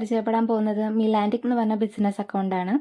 പരിചയപ്പെടാൻ പോകുന്നത് മിലാൻറ്റിക് എന്ന് പറഞ്ഞ ബിസിനസ് അക്കൗണ്ടാണ്.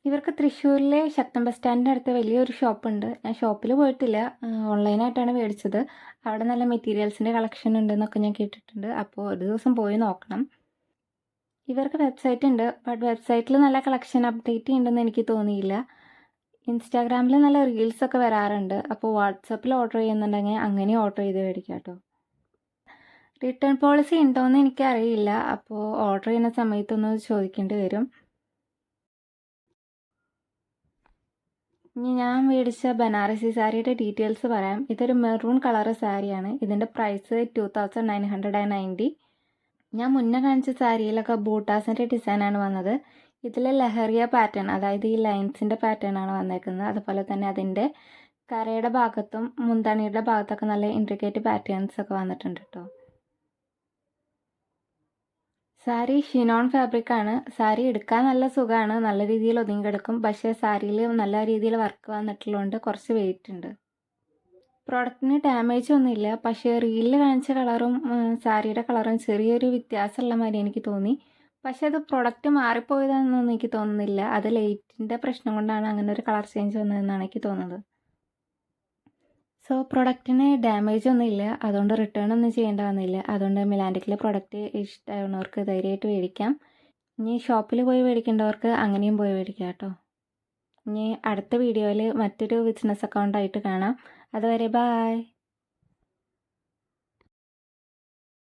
ഇവർക്ക് തൃശ്ശൂരിലെ ശക്തൻ ബസ് സ്റ്റാൻഡിൻ്റെ അടുത്ത് വലിയൊരു ഷോപ്പുണ്ട്. ഞാൻ ഷോപ്പിൽ പോയിട്ടില്ല, ഓൺലൈനായിട്ടാണ് മേടിച്ചത്. അവിടെ നല്ല മെറ്റീരിയൽസിൻ്റെ കളക്ഷൻ ഉണ്ടെന്നൊക്കെ ഞാൻ കേട്ടിട്ടുണ്ട്. അപ്പോൾ ഒരു ദിവസം പോയി നോക്കണം. ഇവർക്ക് വെബ്സൈറ്റ് ഉണ്ട്, ബട്ട് വെബ്സൈറ്റിൽ നല്ല കളക്ഷൻ അപ്ഡേറ്റ് ചെയ്യുന്നുണ്ടെന്ന് എനിക്ക് തോന്നിയില്ല. ഇൻസ്റ്റാഗ്രാമിൽ നല്ല റീൽസൊക്കെ വരാറുണ്ട്. അപ്പോൾ വാട്സപ്പിൽ ഓർഡർ ചെയ്യുന്നുണ്ടെങ്കിൽ അങ്ങനെ ഓർഡർ ചെയ്ത് മേടിക്കാം കേട്ടോ. റിട്ടേൺ പോളിസി ഉണ്ടോയെന്ന് എനിക്കറിയില്ല, അപ്പോൾ ഓർഡർ ചെയ്യുന്ന സമയത്തൊന്ന് ചോദിക്കേണ്ടി വരും. ഇനി ഞാൻ മേടിച്ച ബനാറസി സാരിയുടെ ഡീറ്റെയിൽസ് പറയാം. ഇതൊരു മെറൂൺ കളർ സാരിയാണ്. ഇതിൻ്റെ പ്രൈസ് 2990. ഞാൻ മുന്നേ കാണിച്ച സാരിയിലൊക്കെ ബൂട്ടാസിൻ്റെ ഡിസൈനാണ് വന്നത്. ഇതിൽ ലഹറിയ പാറ്റേൺ, അതായത് ഈ ലൈൻസിൻ്റെ പാറ്റേൺ ആണ് വന്നേക്കുന്നത്. അതുപോലെ തന്നെ അതിൻ്റെ കരയുടെ ഭാഗത്തും മുന്താണിയുടെ ഭാഗത്തൊക്കെ നല്ല ഇൻട്രിക്കേറ്റ് പാറ്റേൺസ് ഒക്കെ വന്നിട്ടുണ്ട് കേട്ടോ. സാരി ഷിനോൺ ഫാബ്രിക്കാണ്. സാരി എടുക്കാൻ നല്ല സുഖമാണ്, നല്ല രീതിയിൽ ഒതുങ്ങിക്കിടക്കും. പക്ഷേ സാരിയിൽ നല്ല രീതിയിൽ വർക്ക് വന്നിട്ടുള്ളതുകൊണ്ട് കുറച്ച് വെയിറ്റ് ഉണ്ട്. പ്രോഡക്റ്റിന് ഡാമേജ് ഒന്നുമില്ല, പക്ഷേ റീലിൽ കാണിച്ച കളറും സാരിയുടെ കളറും ചെറിയൊരു വ്യത്യാസമുള്ള മാതിരി എനിക്ക് തോന്നി. പക്ഷേ അത് പ്രൊഡക്റ്റ് മാറിപ്പോയതാണെന്നൊന്നും എനിക്ക് തോന്നുന്നില്ല. അത് ലൈറ്റിൻ്റെ പ്രശ്നം കൊണ്ടാണ് അങ്ങനെ ഒരു കളർ ചേഞ്ച് വന്നതെന്നാണ് എനിക്ക് തോന്നുന്നത്. സോ പ്രൊഡക്റ്റിന് ഡാമേജ് ഒന്നുമില്ല, അതുകൊണ്ട് റിട്ടേൺ ഒന്നും ചെയ്യേണ്ട വന്നില്ല. അതുകൊണ്ട് മിലാൻറ്റിക്കിലെ പ്രൊഡക്റ്റ് ഇഷ്ടമാവുന്നവർക്ക് ധൈര്യമായിട്ട് മേടിക്കാം. ഇനി ഷോപ്പിൽ പോയി മേടിക്കേണ്ടവർക്ക് അങ്ങനെയും പോയി മേടിക്കാം കേട്ടോ. ഇനി അടുത്ത വീഡിയോയിൽ മറ്റൊരു ബിസിനസ് അക്കൗണ്ടായിട്ട് കാണാം. അതുവരെ ബായ്.